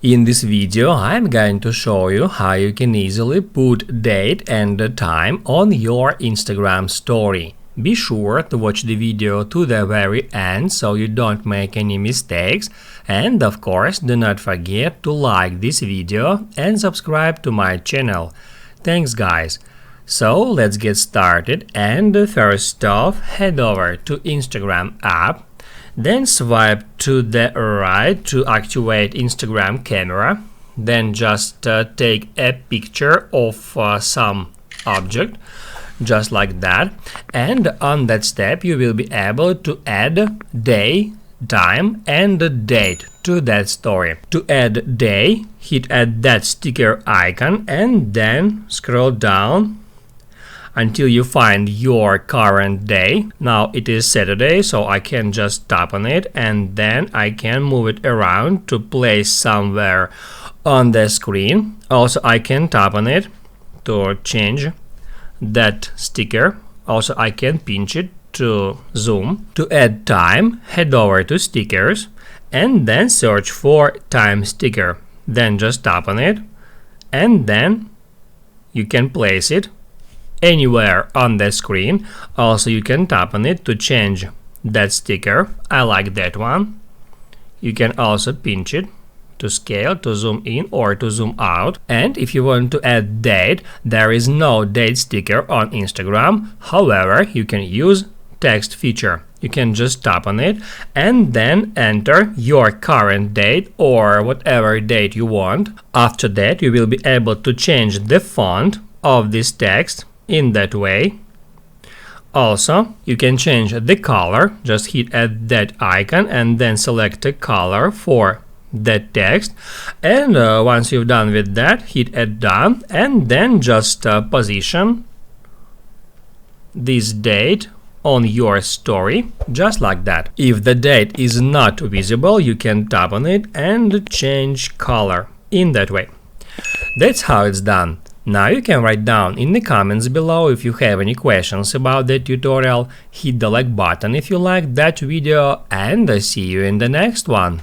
In this video I'm going to show you how you can easily put date and time on your Instagram story. Be sure to watch the video to the very end so you don't make any mistakes, and of course do not forget to like this video and subscribe to my channel. Thanks guys! So let's get started, and first off head over to Instagram app. Then swipe to the right to activate Instagram camera. Then just take a picture of some object, just like that. And on that step you will be able to add day, time and date to that story. To add day, hit add that sticker icon and then scroll down until you find your current day. Now it is Saturday, so I can just tap on it and then I can move it around to place somewhere on the screen. Also I can tap on it to change that sticker. Also I can pinch it to zoom. To add time, head over to stickers and then search for time sticker. Then just tap on it and then you can place it anywhere on the screen. Also you can tap on it to change that sticker. I like that one. You can also pinch it to scale, to zoom in or to zoom out. And if you want to add date, there is no date sticker on Instagram. However, you can use text feature. You can just tap on it and then enter your current date or whatever date you want. After that you will be able to change the font of this text in that way. Also you can change the color. Just hit add that icon and then select a color for that text, and once you've done with that, hit add done and then just position this date on your story just like that. If the date is not visible, you can tap on it and change color in that way. That's how it's done. Now you can write down in the comments below if you have any questions about the tutorial. Hit the like button if you liked that video, and I see you in the next one.